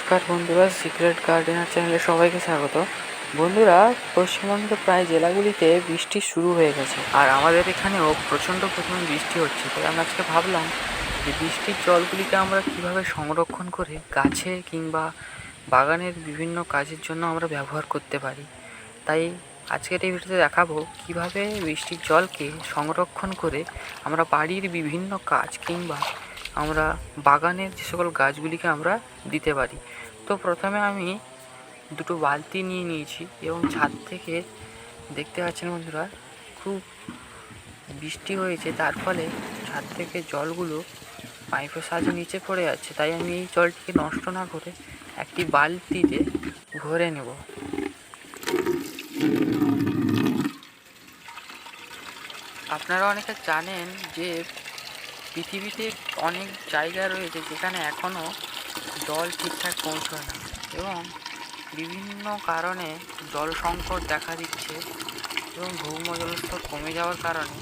নমস্কার বন্ধুরা, secret gardener চ্যানেলে সবাইকে স্বাগত। বন্ধুরা, পশ্চিমবঙ্গের প্রায় জেলাগুলিতে বৃষ্টি শুরু হয়ে গেছে, আর আমাদের এখানেও প্রচণ্ড পরিমাণ বৃষ্টি হচ্ছে। তাই আমি আজকে ভাবলাম যে বৃষ্টির জলগুলিকে আমরা কিভাবে সংরক্ষণ করে গাছে কিংবা বাগানের বিভিন্ন কাজের জন্য আমরা ব্যবহার করতে পারি। তাই আজকের এই ভিডিওতে দেখাবো কিভাবে বৃষ্টির জলকে সংরক্ষণ করে আমরা বাড়ির বিভিন্ন কাজ কিংবা আমরা বাগানের যে সকল গাছগুলিকে আমরা দিতে পারি। তো প্রথমে আমি দুটো বালতি নিয়ে নিয়েছি এবং ছাদ থেকে দেখতে পাচ্ছেন বন্ধুরা, খুব বৃষ্টি হয়েছে, তার ফলে ছাদ থেকে জলগুলো পাইপের সাহায্যে নিচে পড়ে যাচ্ছে। তাই আমি এই জলটিকে নষ্ট না করে একটি বালতিতে ভরে নেব। আপনারা অনেকে জানেন যে পৃথিবীতে অনেক জায়গা রয়েছে যেখানে এখনও জল ঠিকঠাক পৌঁছয় না এবং বিভিন্ন কারণে জল সংকট দেখা দিচ্ছে এবং ভৌমজলস্তর কমে যাওয়ার কারণে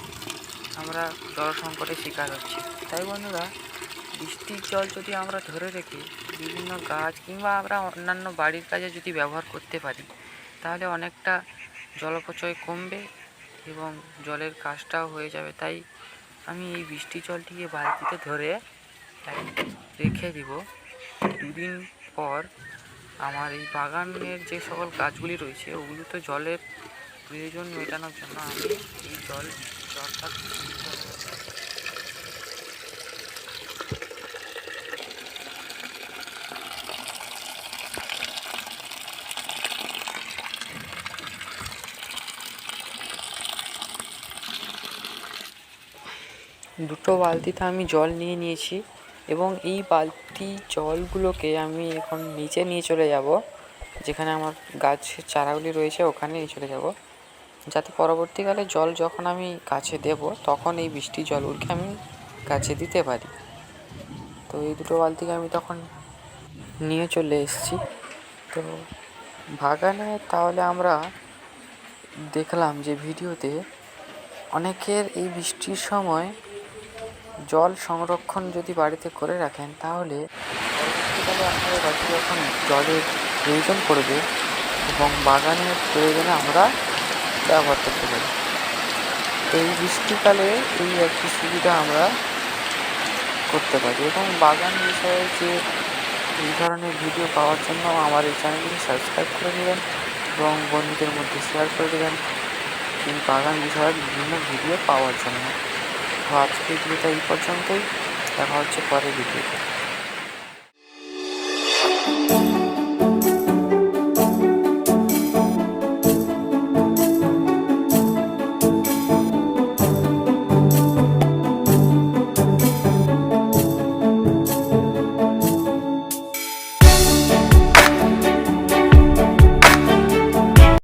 আমরা জল সংকটের শিকার হচ্ছি। তাই বন্ধুরা, বৃষ্টির জল যদি আমরা ধরে রেখে বিভিন্ন গাছ কিংবা আমরা অন্যান্য বাড়ির কাজে যদি ব্যবহার করতে পারি, তাহলে অনেকটা জল অপচয় কমবে এবং জলের কাজটাও হয়ে যাবে। তাই আমি এই বৃষ্টির জলটিকে বালতিতে ধরে রেখে দিব। দুদিন পর আমার এই বাগানের যে সকল গাছগুলি রয়েছে ওগুলোতে জলের প্রয়োজন মেটানোর জন্য আমি এই জলটা দুটো বালতিতে আমি জল নিয়ে নিয়েছি এবং এই বালতি জলগুলোকে আমি এখন নিচে নিয়ে চলে যাব, যেখানে আমার গাছের চারাগুলি রয়েছে ওখানে নিয়ে চলে যাব, যাতে পরবর্তীকালে জল যখন আমি গাছে দেব তখন এই বৃষ্টির জলগুলিকে আমি গাছে দিতে পারি। তো এই দুটো বালতিকে আমি তখন নিয়ে চলে এসেছি। তো বাগানে তাহলে আমরা দেখলাম যে ভিডিওতে অনেকের এই বৃষ্টির সময় জল সংরক্ষণ যদি বাড়িতে করে রাখেন, তাহলে পরবর্তীকালে আপনাদের গাছে যখন জলের প্রয়োজন পড়বে এবং বাগানের প্রয়োজনে আমরা ব্যবহার করতে পারি। এই বৃষ্টিকালে এই একটি সুবিধা আমরা করতে পারি। এবং বাগান বিষয়ে যে এই ধরনের ভিডিও পাওয়ার জন্য আমার এই চ্যানেলটিকে সাবস্ক্রাইব করে দেবেন এবং বন্ধুদের মধ্যে শেয়ার করে দেবেন এই বাগান বিষয়ে বিভিন্ন ভিডিও পাওয়ার জন্য। তো আজকের ভিডিওটা এই পর্যন্তই, দেখা হচ্ছে পরের ভিডিওতে।